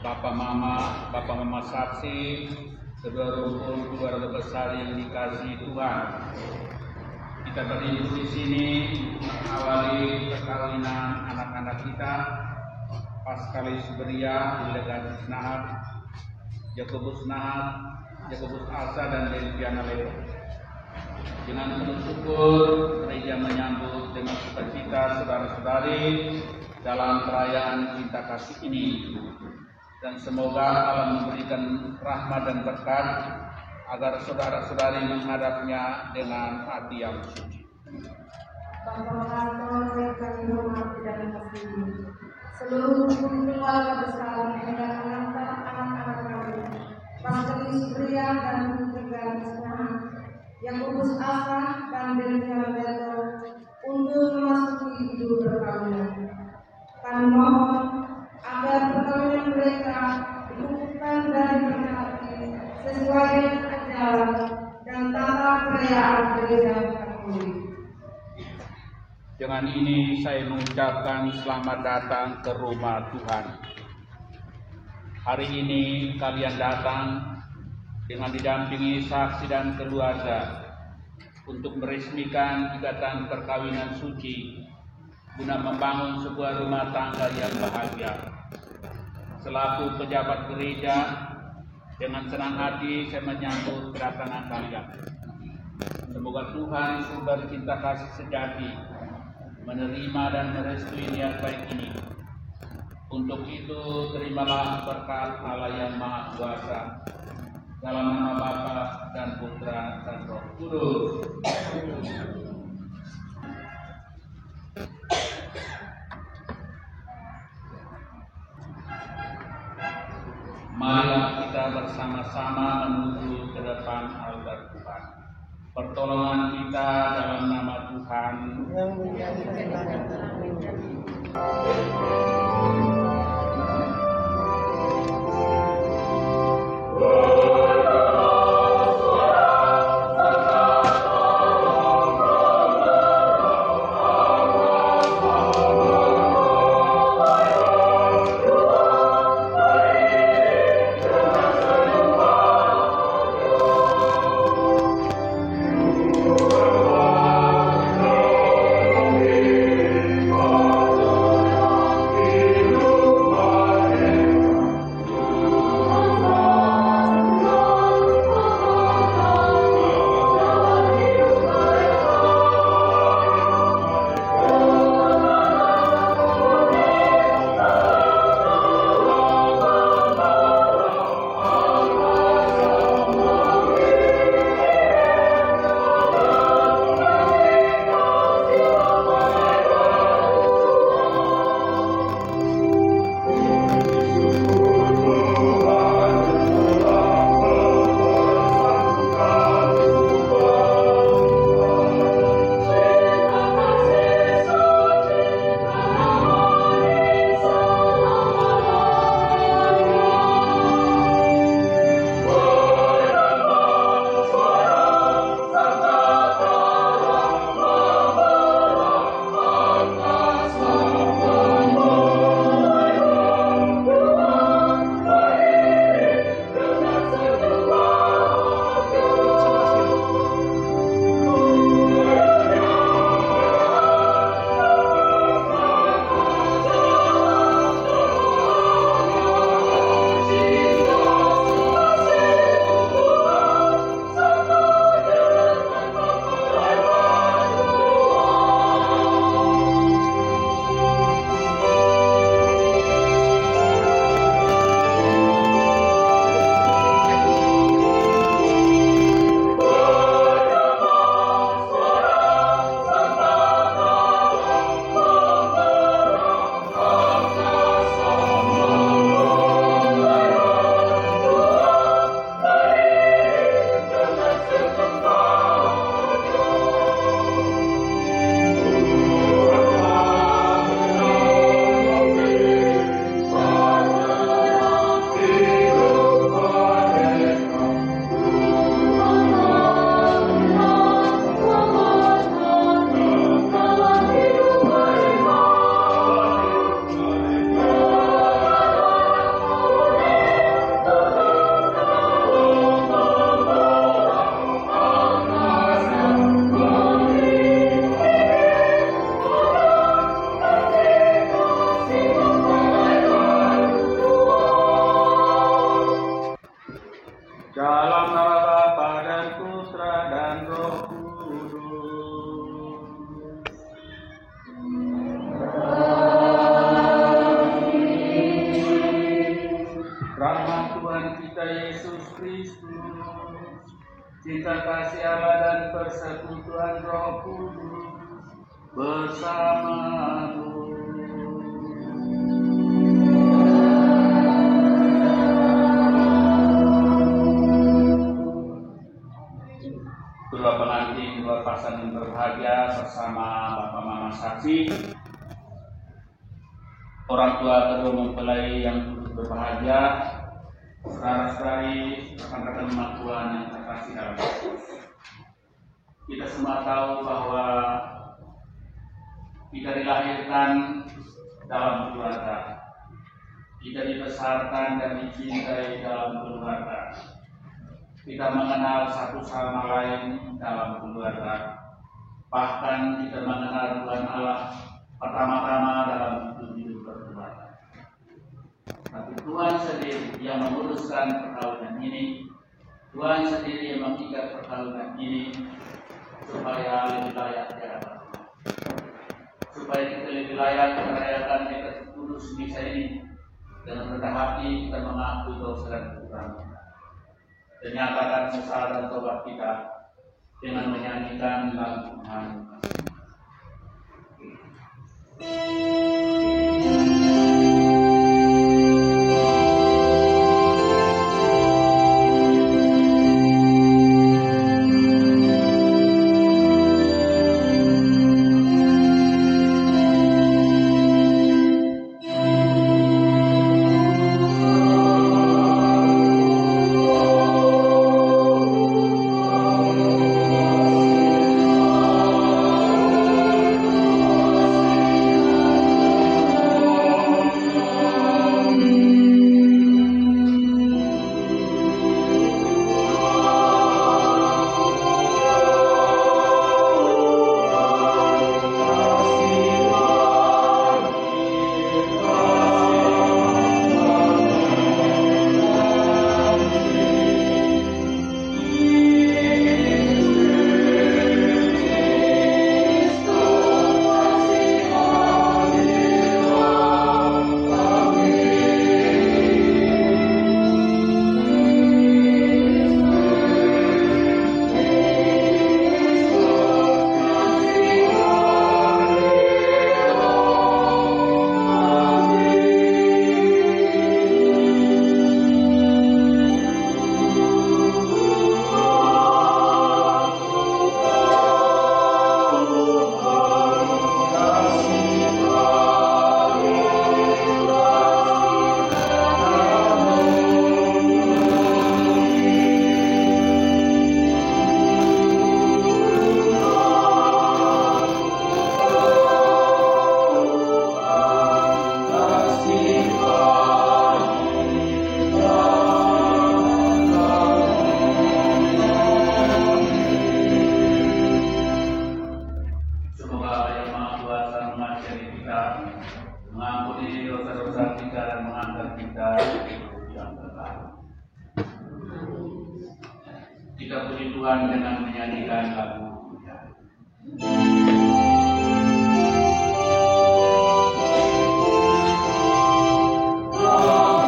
Bapak Mama Saksi, kedua rumpun keluarga besar yang dikasihi Tuhan. Kita berdiri di sini mengawali perkawinan anak-anak kita, Paskalis Beria, Delegasi Snahat, Jakobus Nahat, Jakobus Alsa, dan Delviana Leto. Dengan penuh syukur, gereja menyambut dengan sukacita saudara-saudari dalam perayaan cinta kasih ini. Dan semoga Allah memberikan rahmat dan berkat agar saudara-saudari menghadapnya dengan hati yang suci. Bapak Pastor yang kami hormati dan kasihi, seluruh keluarga besar yang mengantar anak-anak kami, Paskalis Beria dan Delegasi Snahat, Jakobus Alsa dan Delviana Leto, untuk memasuki hidup perkawinan. Kami mohon agar perkawinan mereka dikukuhkan dan diberkati sesuai dengan ajaran dan tata perayaan gereja Katolik. Dengan ini saya mengucapkan selamat datang ke rumah Tuhan. Hari ini kalian datang dengan didampingi saksi dan keluarga untuk meresmikan ikatan perkawinan suci guna membangun sebuah rumah tangga yang bahagia. Selaku pejabat gereja, dengan senang hati saya menyambut kedatangan kalian. Semoga Tuhan sumber cinta kasih sejati menerima dan merestui niat baik ini. Untuk itu terimalah berkat Allah yang Maha Kuasa, dalam nama Bapa dan Putra dan Roh Kudus. Marilah kita bersama-sama menuju ke depan altar Tuhan. Pertolongan kita dalam nama Tuhan yang menjadikan Amen. rahmat Tuhan kita Yesus Kristus, cinta kasih Allah dan persekutuan Roh Kudus bersamamu. Kedua pengantin, dua pasangan berbahagia bersama Bapak Mama Saksi, orang tua kedua mempelai yang berbahagia, saudara-saudari, rekan-rekan umat Tuhan yang terkasih dalam Kristus. Kita semua tahu bahwa kita dilahirkan dalam keluarga, kita dibesarkan dan dicintai dalam keluarga, kita mengenal satu sama lain dalam keluarga, bahkan kita mengenal Tuhan Allah pertama-tama dalam hidup berkeluarga. Tapi Tuhan sendiri yang menguruskan perkawinan ini, Tuhan sendiri yang mengikat perkawinan ini supaya lebih layak di hadapan Tuhan, supaya kita lebih layak merayakan Ekaristi Kudus misa ini dengan rendah hati kita mengakui dosa dan kekurangan kita, dan nyatakan sesal dan tobat kita dengan menyanyikan lagu Tuhan. Kita puji Tuhan dengan menyanyikan lagu pujian. Oh,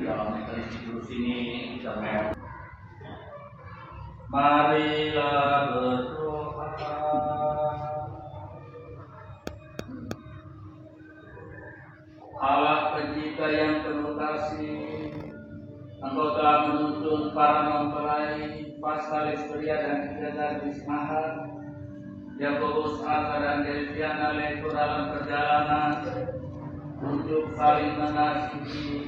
dalam Ekaristi ini kita melihat. Marilah berdoa. Allah pencipta yang penuh kasih, Engkau telah menuntun para mempelai Paskalis Pria dan Sekretaris Mahat, Yakobus Asa dan Delviana Leto dalam perjalanan untuk saling mengasihi,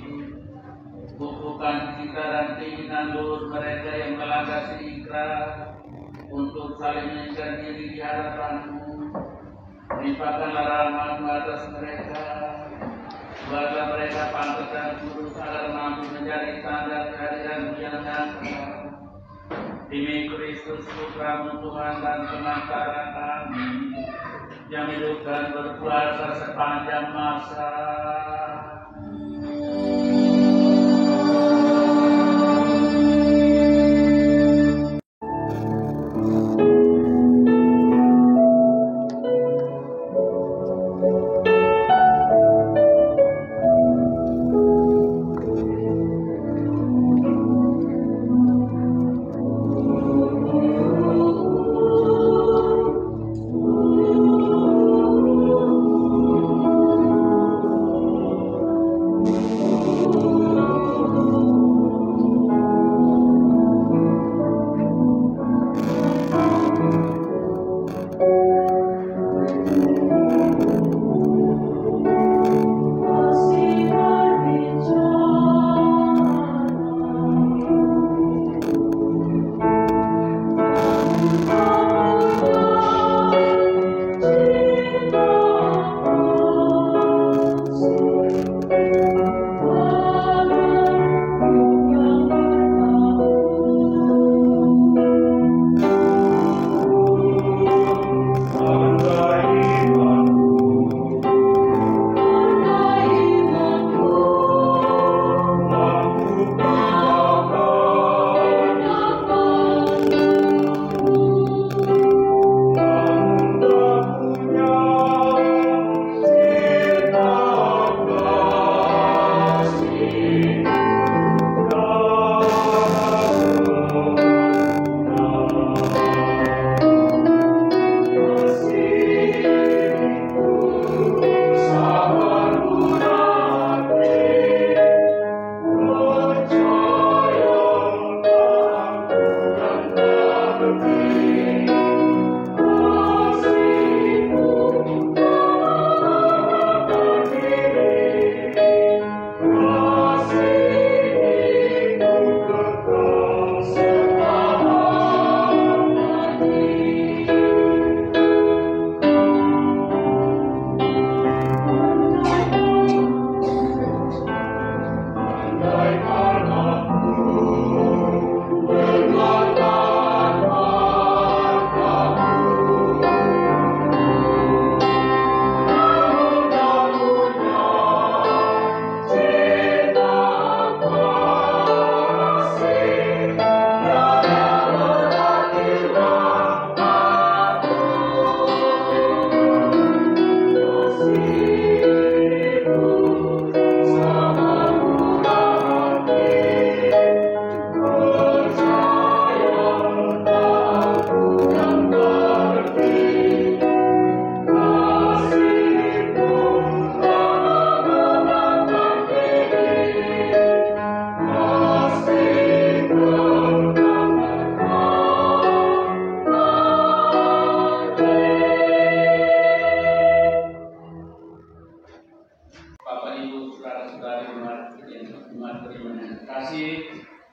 bukukan cita dan keinginan luhur mereka yang melandasi ikhlas untuk saling mengikat diri di hadapan-Mu. Limpahkanlah rahmat-Mu atas mereka, buatlah mereka pantas dan kudus agar mampu menjadi tanda kehadiran-Mu yang nyata. Demi Kristus Putra-Mu Tuhan dan penantara kami, yang hidup dan berkuasa sepanjang masa.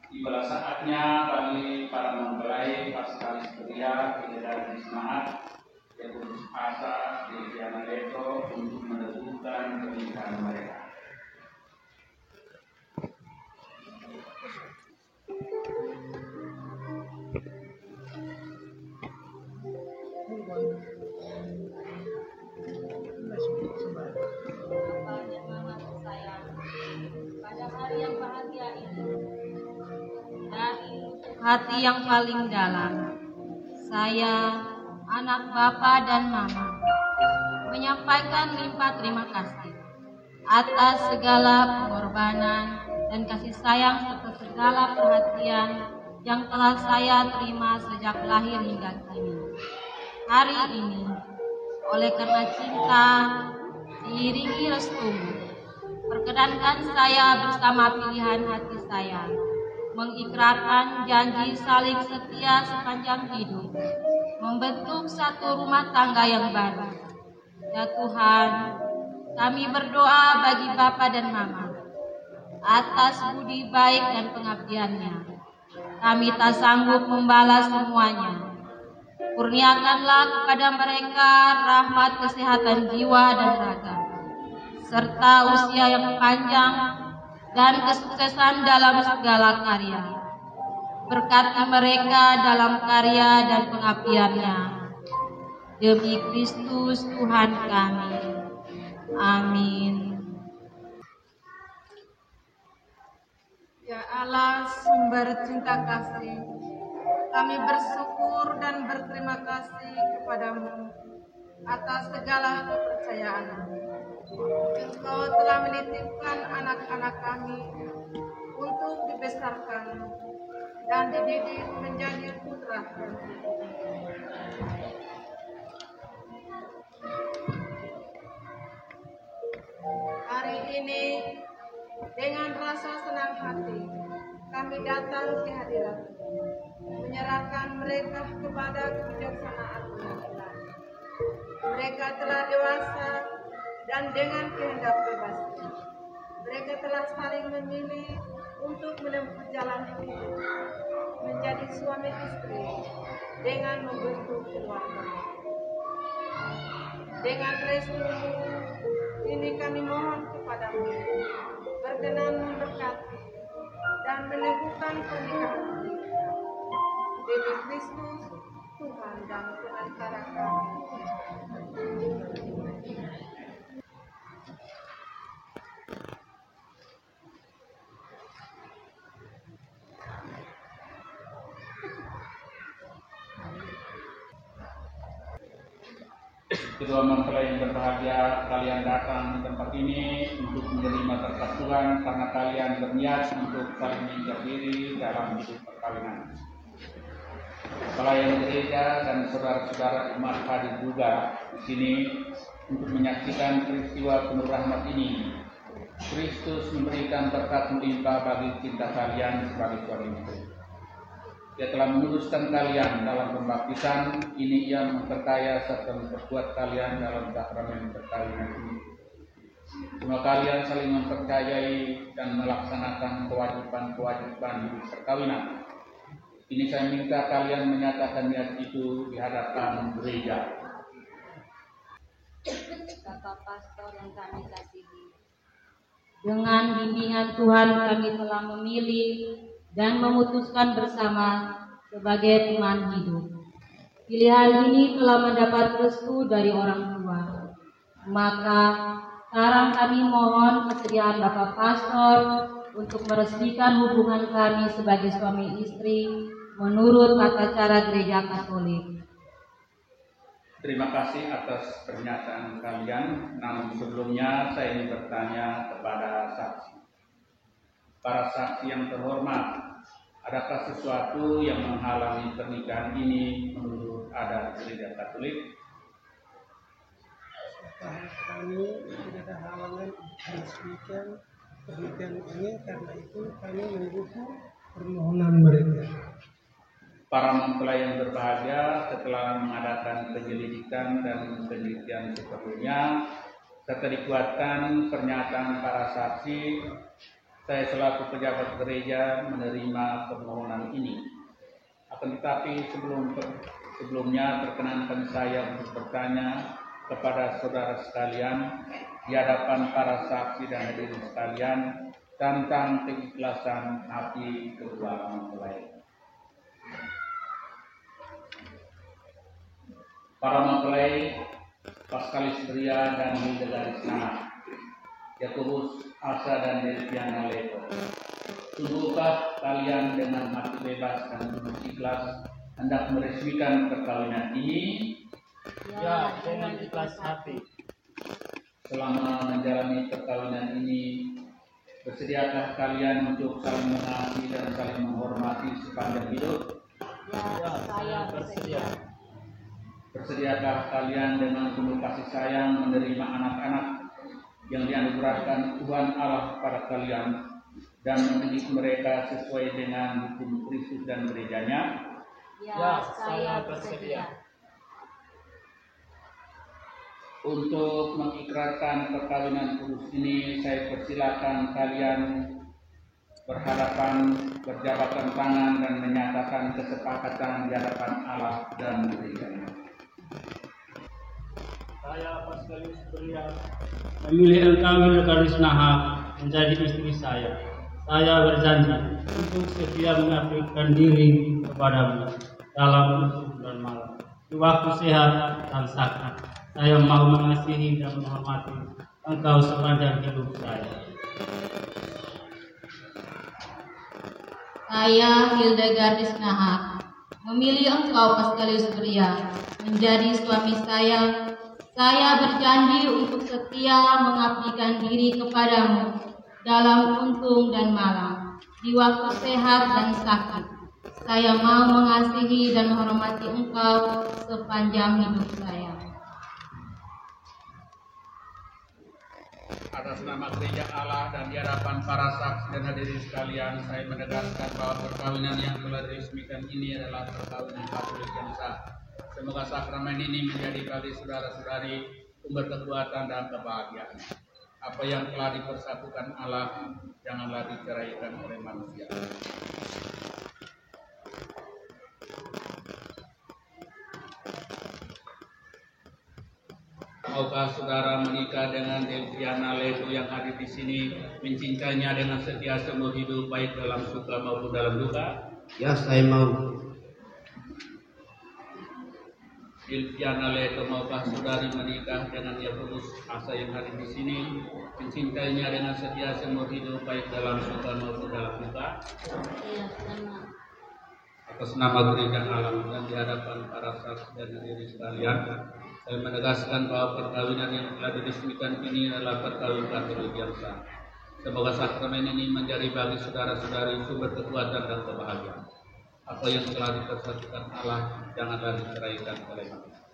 Tibalah saatnya bagi para mempelai Paskalis Pria Sekretaris Mahat, Yakobus Asa, Delviana Leto untuk menentukan pernikahan mereka. Pada hari yang bahagia ini, dari hati yang paling dalam, saya, anak Bapa dan Mama, menyampaikan limpah terima kasih atas segala pengorbanan dan kasih sayang serta segala perhatian yang telah saya terima sejak lahir hingga kini. Hari ini, oleh karena cinta diiringi restumu, perkenankan saya bersama pilihan hati saya mengikrarkan janji saling setia sepanjang hidup, membentuk satu rumah tangga yang baru. Ya Tuhan, kami berdoa bagi Bapa dan Mama atas budi baik dan pengabdiannya. Kami tak sanggup membalas semuanya. Kurniakanlah kepada mereka rahmat kesehatan jiwa dan raga, serta usia yang panjang dan kesuksesan dalam segala karya. Berkati mereka dalam karya dan pengabdiannya. Demi Kristus Tuhan kami. Amin. Ya Allah, sumber cinta kasih, kami bersyukur dan berterima kasih kepadamu atas segala kepercayaan. Engkau telah menitipkan anak-anak kami untuk dibesarkan dan dididik menjadi putra. Hari ini dengan rasa senang hati kami datang ke hadirat, menyerahkan mereka kepada kebijaksanaan Allah. Mereka telah dewasa dan dengan kehendak bebas, mereka telah saling memilih untuk menempuh jalan hidup, menjadi suami istri dengan membentuk keluarga. Dengan restu-Mu ini kami mohon kepadamu, berkenan memberkati dan meneguhkan pernikahan mereka. Demi Kristus Tuhan dan Pengacara kami. Kedua mempelai yang berbahagia, kalian datang di tempat ini untuk menerima berkat Tuhan karena kalian berniat untuk saling mengikat diri dalam hidup perkawinan. Pelayan gereja dan saudara-saudara umat hadir juga di sini untuk menyaksikan peristiwa penuh rahmat ini. Kristus memberikan berkat melimpah bagi cinta kalian sebagai suami istri. Dia telah menguduskan kalian dalam pembaptisan, ini ia memperkaya serta memperkuat kalian dalam sakramen perkawinan ini. Semua kalian saling mempercayai dan melaksanakan kewajiban-kewajiban hidup perkawinan. Ini saya minta kalian menyatakan niat itu di hadapan gereja. Bapak Pastor yang kami kasihi, dengan bimbingan Tuhan kami telah memilih dan memutuskan bersama sebagai teman hidup. Pilihan ini telah mendapat restu dari orang tua. Maka sekarang kami mohon kesediaan Bapak Pastor untuk meresmikan hubungan kami sebagai suami istri menurut tata cara Gereja Katolik. Terima kasih atas pernyataan kalian. Namun sebelumnya saya ingin bertanya kepada saksi. Para saksi yang terhormat, adakah sesuatu yang menghalangi pernikahan ini menurut adat Gereja Katolik? Kami tidak ada halangan meresmikan pernikahan ini, karena itu kami mendukung permohonan mereka. Para mempelai yang berbahagia, setelah mengadakan penyelidikan dan penelitian sepenuhnya serta dikuatkan pernyataan para saksi, saya selaku pejabat gereja menerima permohonan ini. Akan tetapi sebelumnya perkenankan saya untuk bertanya kepada saudara sekalian di hadapan para saksi dan hadirin sekalian tentang keikhlasan hati kedua mempelai. Para mempelai Paskalis Bria dan Hildegaris Nama, Yakobus Asa dan Delviana Leto, sungguhkah kalian dengan hati bebas dan penuh ikhlas hendak meresmikan perkawinan ini? Ya, dengan ikhlas hati. Selama menjalani perkawinan ini, Bersediakah kalian untuk saling mengasihi dan saling menghormati sepanjang hidup? Ya, saya bersedia. Bersediakah kalian dengan penuh kasih sayang menerima anak-anak yang dianugerahkan Tuhan Allah kepada kalian dan mendidik mereka sesuai dengan hukum Kristus dan gerejanya? Ya, saya bersedia. Untuk mengikrarkan perkawinan kudus ini, saya persilakan kalian berhadapan, berjabatan tangan dan menyatakan kesepakatan di hadapan Allah dan gerejanya. Saya Paskalius Beria memilih engkau Hildegarda Nahak menjadi istri saya. Saya berjanji untuk setia mengabdikan diri kepadamu dalam hidup dan malam, di waktu sehat dan sakit. Saya mau mengasihi dan menghormati engkau sepanjang hidup saya. Saya Hildegarda Nahak memilih engkau Paskalius Beria menjadi suami saya. Saya berjanji untuk setia mengabdikan diri kepadamu dalam untung dan malam, di waktu sehat dan sakit. Saya mau mengasihi dan menghormati engkau sepanjang hidup saya. Atas nama gereja Allah dan di hadapan para saksi dan hadirin sekalian, saya menegaskan bahwa perkawinan yang telah diresmikan ini adalah perkawinan Katolik yang sah. Semoga sakramen ini menjadi bagi saudara-saudari sumber kekuatan dan kebahagiaan. Apa yang telah dipersatukan Allah, janganlah diceraikan oleh manusia. Maukah saudara menikah dengan Delviana Leto yang hadir di sini, mencintainya dengan setia seumur hidup, baik dalam suka maupun dalam duka? Ya, saya mau. Delviana Leto, maukah saudari menikah dengan Yakobus Asa yang hadir di sini, mencintainya dengan setia seumur hidup, baik dalam suka maupun dalam duka? Iya, sama. Atas nama gereja alam dan di hadapan para saksi dan hadirin sekalian, saya menegaskan bahwa perkawinan yang telah diresmikan ini adalah perkawinan Katolik yang sah. Semoga sakramen ini menjadi bagi saudara-saudari sumber kekuatan dan kebahagiaan. Apa yang telah dipersatukan Allah, janganlah diceraikan oleh manusia.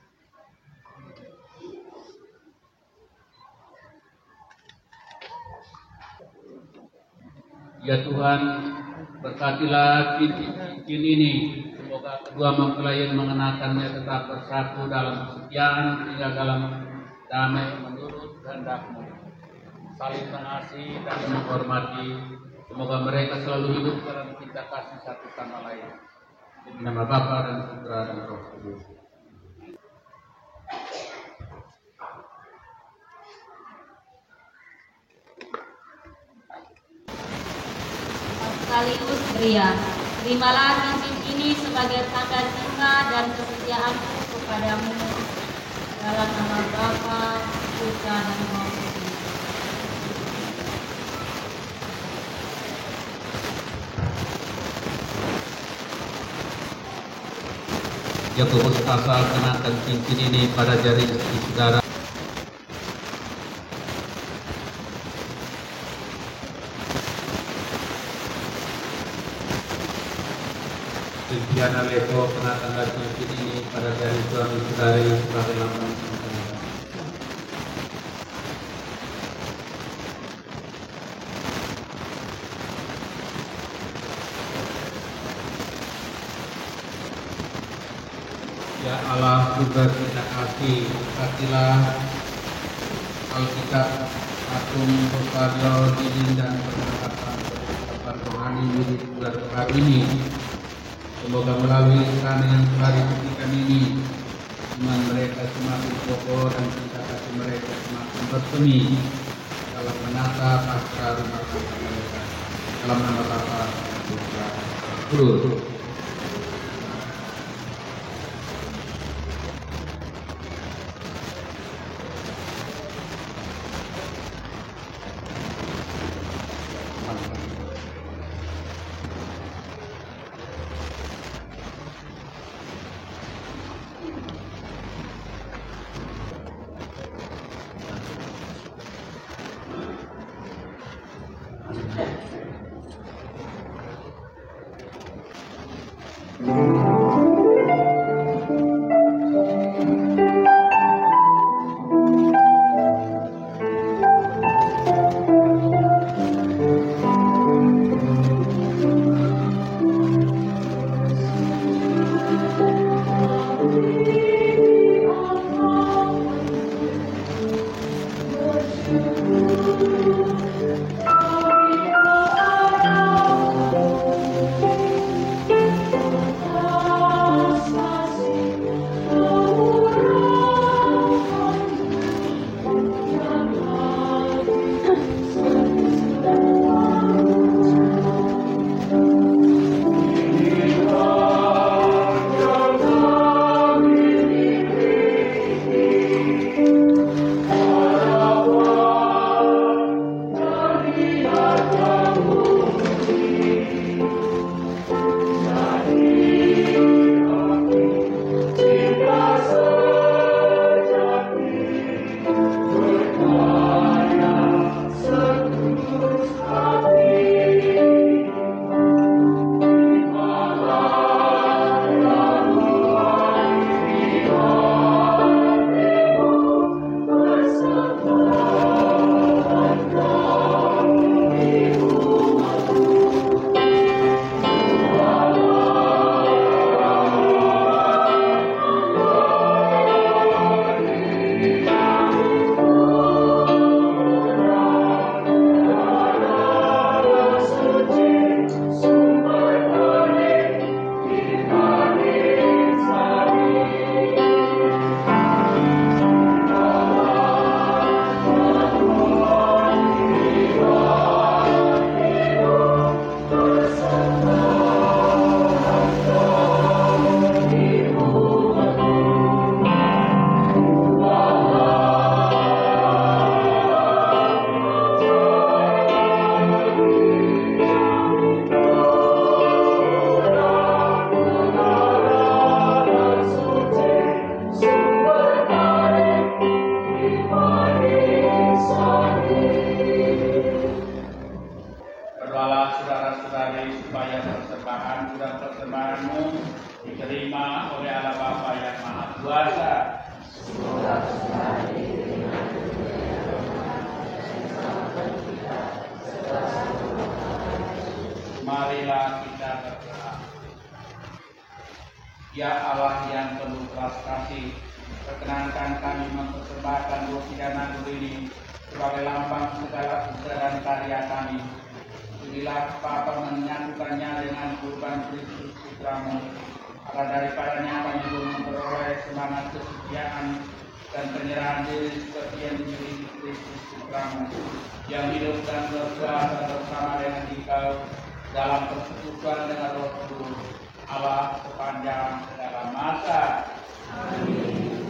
Ya Tuhan, berkatilah cincin ini. Semoga kedua mempelai yang mengenakannya tetap bersatu dalam kesetiaan hingga dalam damai menurut kehendak-Mu. Saling mengasihi dan menghormati. Semoga mereka selalu hidup dalam cinta kasih satu sama lain. Di nama Bapa dan Putra dan Roh Kudus. Paskalius Beria, terimalah cincin ini sebagai tanda cinta dan kesetiaanku kepadamu dalam nama Bapa, Putra dan Roh Kudus. Yakobus Asa kenakan cincin ini pada jari istri saudara. Delviana Leto kenakan cincin ini pada jari suami saudari sebagai lambang cinta. Ya Allah, sumber kita kasih, berkatilah Alkitab, Agung, Rosario, Didin, dan perkataan rohani di bulan Februari ini. Semoga melalui sana yang telah diberikan ini, iman mereka semakin kokoh dan cinta kasih mereka semakin bersemi dalam menata pasca rumah tangga mereka. Dalam nama Bapa dan Putra dan Roh Kudus. saudara-saudari supaya persembahan dan persembahanmu diterima oleh Allah Bapa yang Maha Kuasa. Marilah kita berdoa. Ya Allah yang penuh belas kasih, perkenankan kami mempersembahkan roti dan anggur ini sebagai lambang segala usaha dan karya kami. Berilah Bapa menyatukannya dengan kurban Kristus Putramu, agar daripadanya kami pun memperoleh semangat kesetiaan dan penyerahan diri seperti yang dimiliki Kristus Putramu, yang hidup dan berkuasa bersama dengan Engkau dalam persekutuan dengan Roh Kudus, Allah sepanjang segala masa. Amin.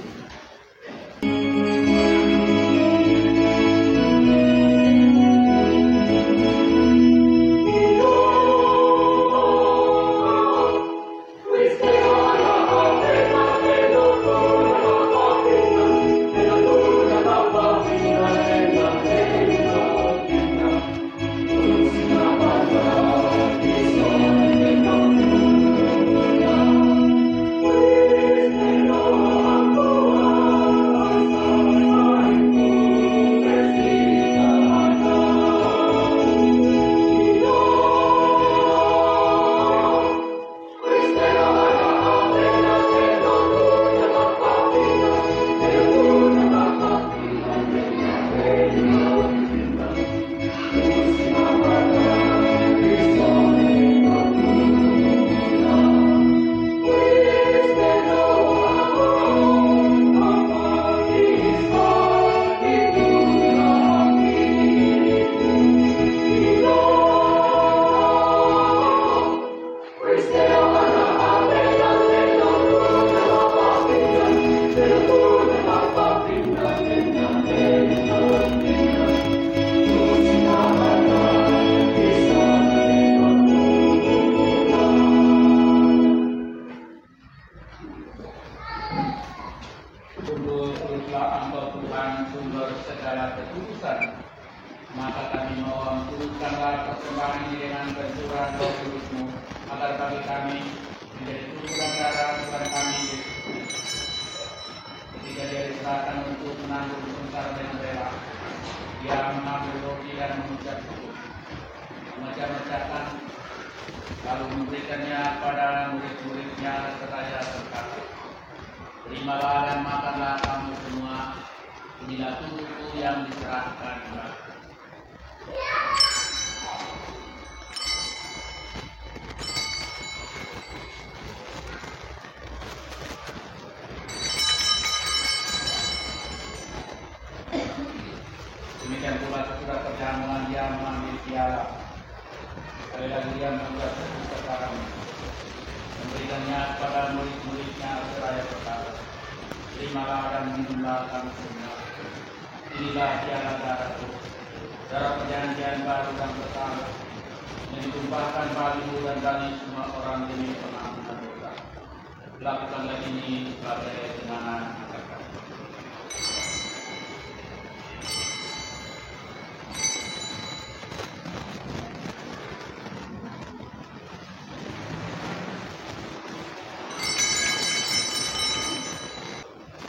Sungguh-sungguhlah Engkau Tuhan sumber segala kekudusan. Maka kami mohon kuduskanlah persembahan ini dengan pencurahan Roh Kudus-Mu, agar bagi kami menjadi tubuh dan darah Tuhan kami Yesus Kristus. Ketika Dia diserahkan untuk menanggung sengsara dengan rela, Dia mengambil roti dan mengucap syukur, memecah-mecahkan, lalu memberikannya pada murid-muridnya seraya berkata, "Terimalah dan makanlah kamu semua, inilah tubuhku yang diserahkan bagi." Demikian pula sesudah perjamuan Dia mengambil piala. Sekali lagi Dia mengucap syukur kepadamu, memberikannya kepada murid-muridnya seraya berkata, "Terimalah dan minumlah kamu semua, inilah piala darahku, darah perjanjian baru dan kekal, yang ditumpahkan bagimu dan bagi semua orang demi pengampunan dosa. Lakukanlah ini sebagai kenangan akan kami."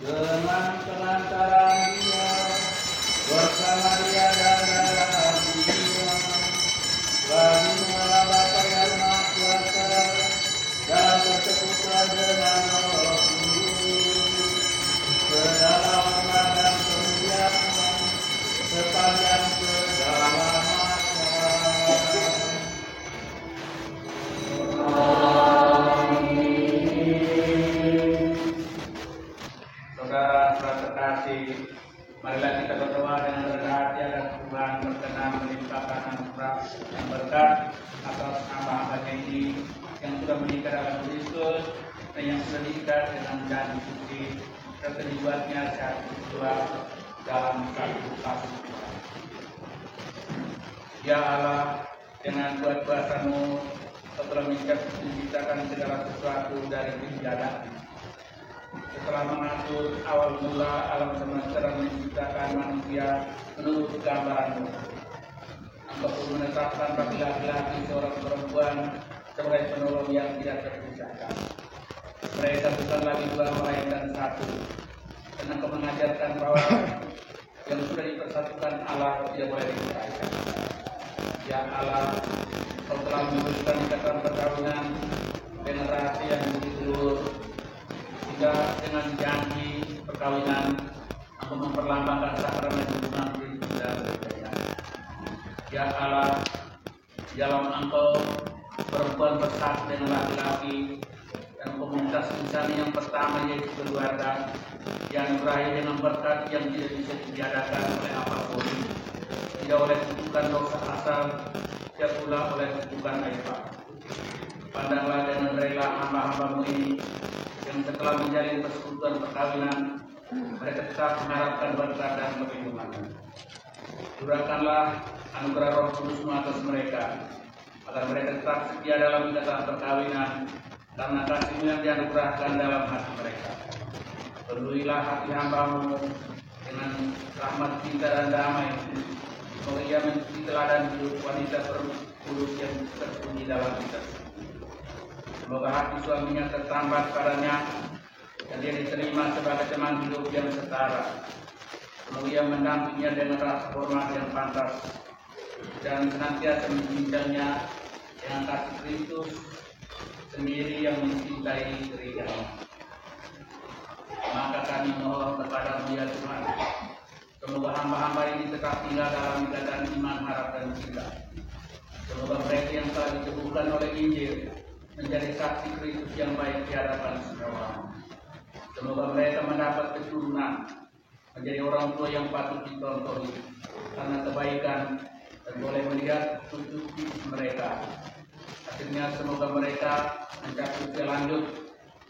Dengan pengantaran Dia, bersama Dia dan dalam Dia, bagi Allah Bapa yang Maha Kuasa, dan persekutuan dengan Roh Kudus, kedalaman dan kemuliaan sepanjang segala masa. Saudara-saudara terkasih, marilah kita berdoa dengan rendah hati agar Tuhan berkenan melimpahkan anugerah yang berkat atas hamba-hambanya ini yang sudah menikah dalam Kristus dan yang sudah diikat dengan janji suci serta dibuatnya sehat spiritual dalam satu kasih Tuhan. Ya Allah, dengan kuat kuasa-Mu Kau telah menciptakan segala sesuatu dari tiada. Setelah mengatur awal mula alam semesta dan menciptakan manusia menurut gambaran-Mu, Engkau pun menetapkan bagi laki-laki seorang perempuan sebagai penolong yang tidak terpisahkan. Mereka bukan lagi dua melainkan satu. Dan Engkau mengajarkan bahwa yang sudah dipersatukan Allah tidak boleh dipisahkan. Ya Allah, Kau telah memberikan ikatan perkawinan dengan rahasia yang begitu luhur, sehingga dengan janji perkawinan Engkau memperlambangkan sakramen hubungan Kristus dan gereja. Ya Allah, dalam Engkau perempuan bersatu dengan laki-laki dan komunitas insan yang pertama yaitu keluarga yang berakhir dengan berkat yang tidak bisa ditiadakan oleh apapun, tidak oleh kutukan dosa asal, tidak pula oleh kutukan aib. Pandanglah dengan rela hamba-hambamu ini yang setelah menjalin persekutuan perkawinan mereka tetap mengharapkan berkat dan perlindungan. Curahkanlah anugerah Roh Kudus-Mu atas mereka agar mereka tetap setia dalam ikatan perkawinan karena kasih-Mu yang dianugerahkan dalam hati mereka. Penuhilah hati hamba-Mu dengan rahmat, cinta dan damai. Semoga ia menjadi teladan hidup wanita kudus yang terpuji dalam kita. Semoga hati suaminya tertambat padanya dan dia diterima sebagai teman hidup yang setara. Semoga ia mendampinginya dengan rasa hormat yang pantas dan senantiasa mencintai dengan kasih Kristus sendiri yang mencintai gerejanya. Maka kami mohon kepada-Mu ya Tuhan, semoga hamba-hamba ini tetap tinggal dalam ikatan iman, harap dan cinta. Semoga mereka yang telah diteguhkan oleh Injil menjadi saksi Kristus yang baik di hadapan semua orang. Semoga mereka mendapat keturunan, menjadi orang tua yang patut dicontohi karena kebaikan dan boleh melihat tujuh mereka. Akhirnya semoga mereka mencapai usia lanjut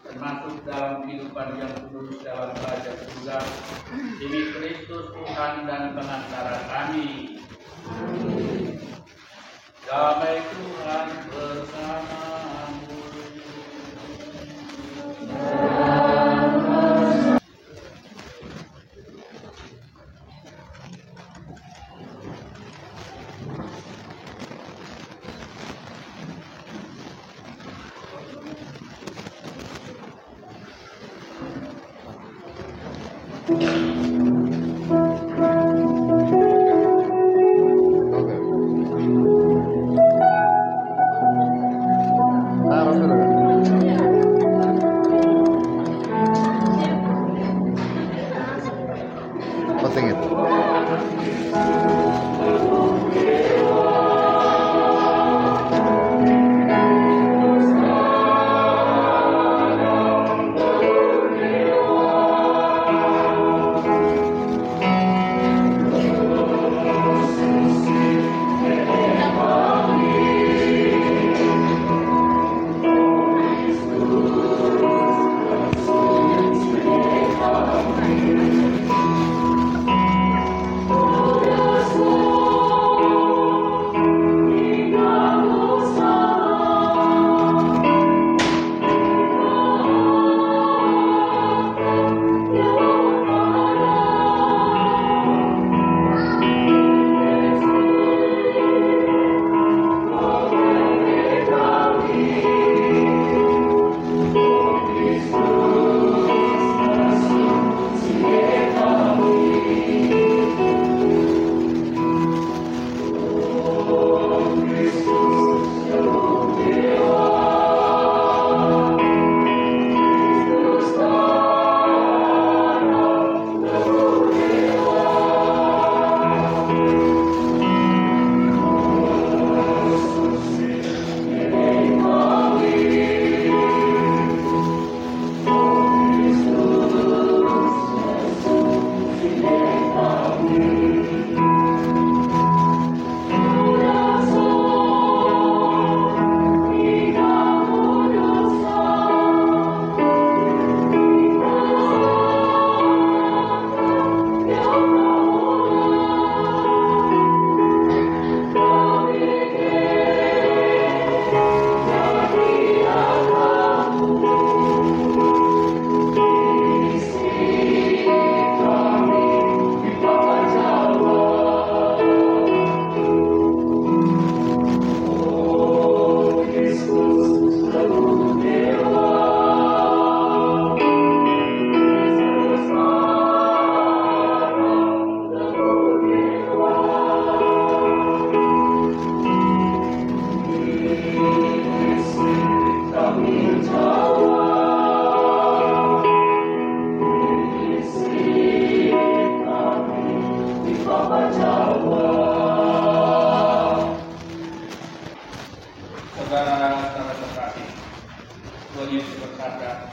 dan masuk dalam kehidupan yang kudus dalam kerajaan surga demi Kristus Tuhan dan pengantara kami. Damai Tuhan bersamamu. Tuhan Yesus bersabda,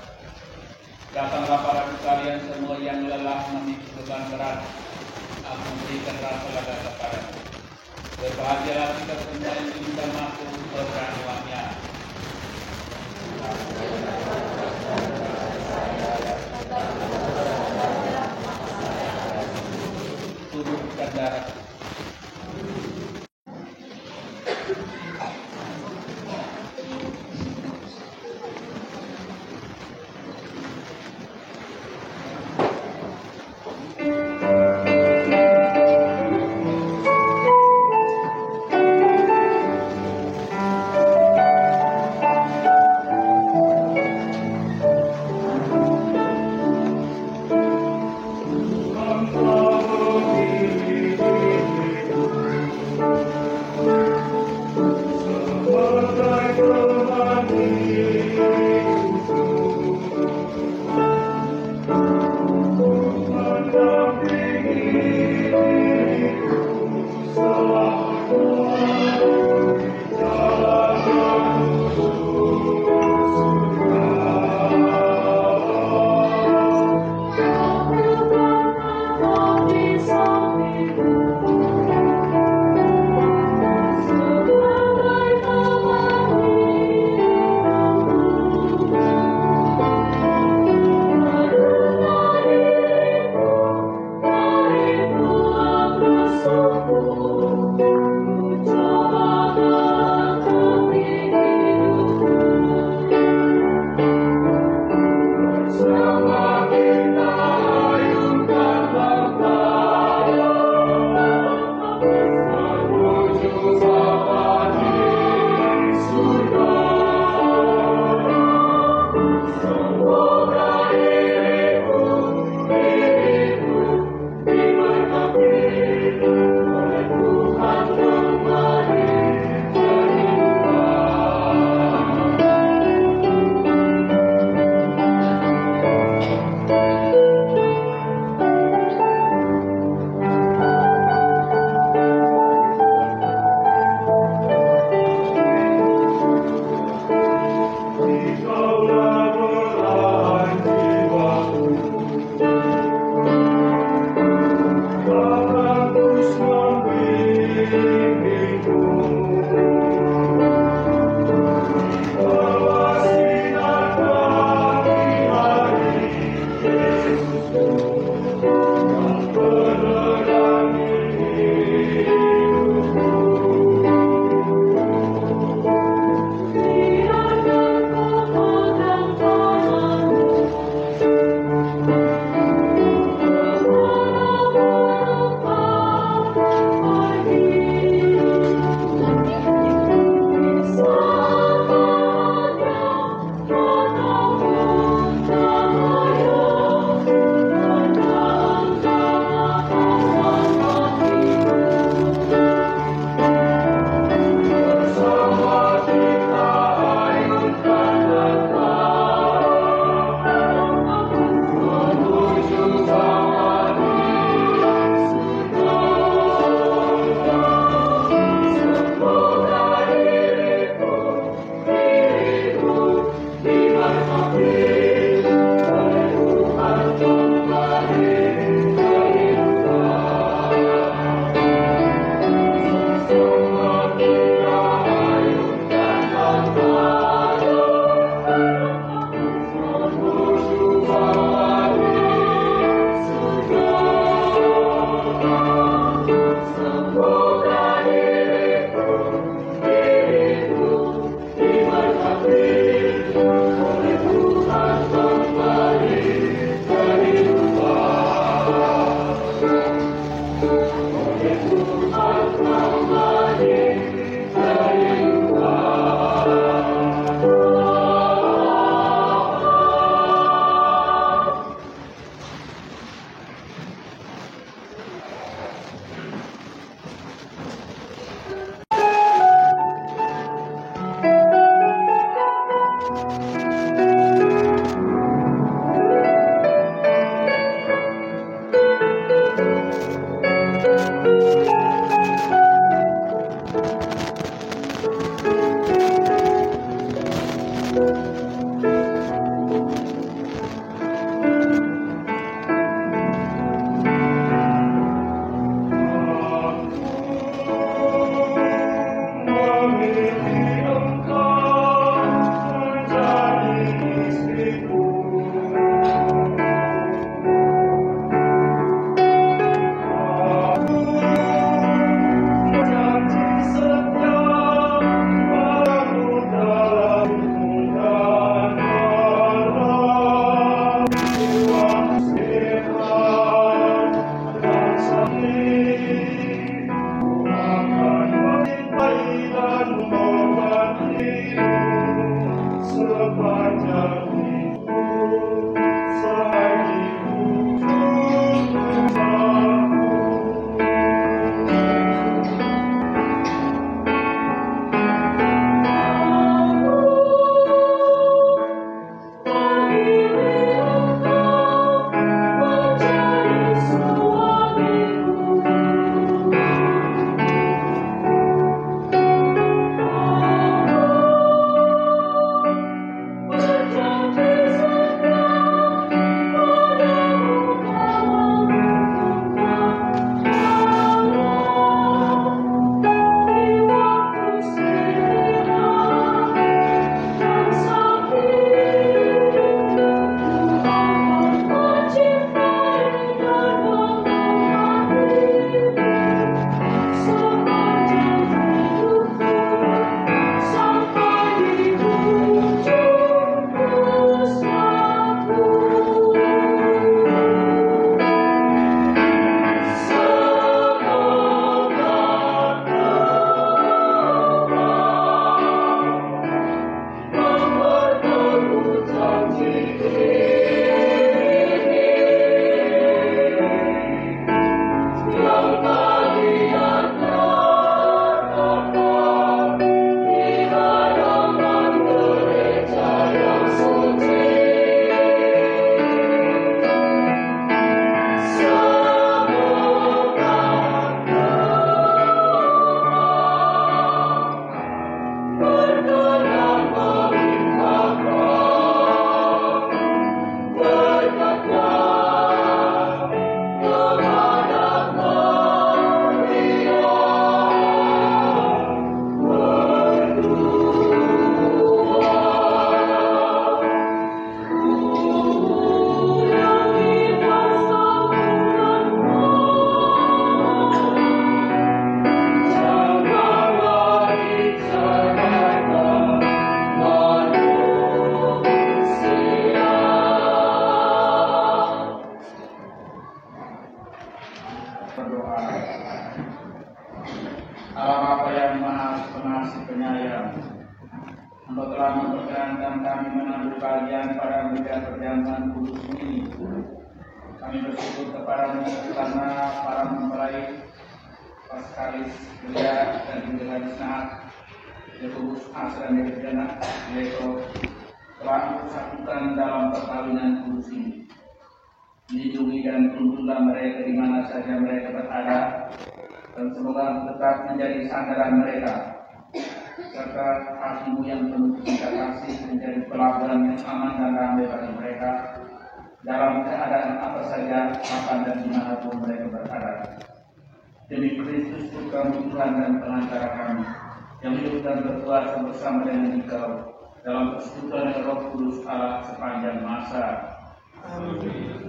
datanglah padaku kalian semua yang lelah memikul beban berat, aku memberikan rasa lega kepadamu. Berbahagialah kita semua yang diundang masuk ke kerajaan-Nya. Turunkan darah. memperkenankan kami menampu kalian pada meja perjamuan kudus ini. Kami bersyukur kepadamu karena para mempelai Paskalis Belia dan Indralis Nahat, Yakobus Asra dan Yudhana Leko telah bersatukan dalam perkawinan kudus ini. Lindungi dan tuntunlah mereka di mana saja mereka berada, dan semoga tetap menjadi sandaran mereka, serta hatimu yang penuh cinta kasih menjadi pelabuhan yang aman dan damai bagi mereka dalam keadaan apa saja, kapan dan dimanapun mereka berada. Demi Kristus Putramu Tuhan dan Pengantara kami, yang hidup dan berkuasa bersama dengan Engkau dalam persekutuan Roh Kudus Allah sepanjang masa. Amin.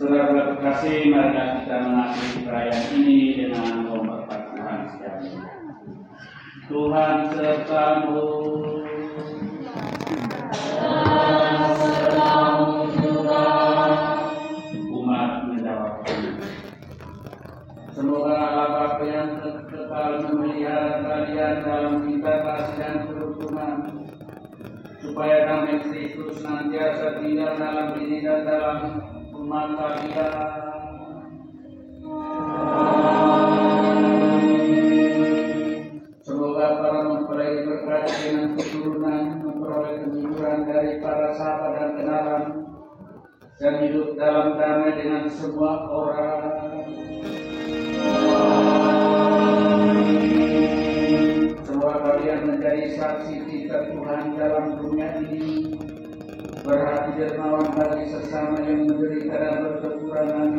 Saudara terkasih, marilah kita mengakhiri perayaan ini dengan memberkat Tuhan sekalian. Tuhan sertamu. Umat menjawab. Semoga Allah Bapa yang kekal memelihara kalian dalam cinta kasih dan kerukunan, supaya damai Kristus senantiasa tinggal dalam diri dan dalam umat kalian. Semoga para mempelai berkati dengan keturunan memperoleh kejujuran dari para sahabat dan kenalan, dan hidup dalam damai dengan semua orang. Semoga kalian menjadi saksi kita Tuhan dalam dunia ini, berhati dermawan bagi sesama yang menderita dan berkekurangan,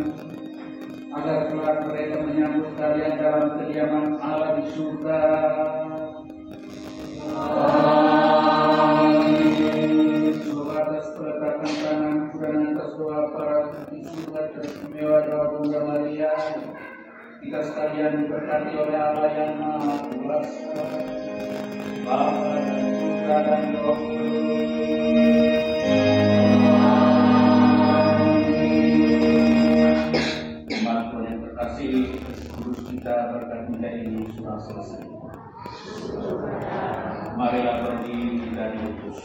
agar kelak mereka menyambut kalian dalam kediaman Allah di surga. Amin. Semoga atas peletakan tanganku dan atas doa para di surga teristimewa doa Bunda Maria, kita sekalian diberkati oleh Allah yang Maha Kuasa, Bapa dan Putra dan Roh Kudus. Kudus kita berkat mulia ini sudah selesai. Marilah berdiri kita diutus.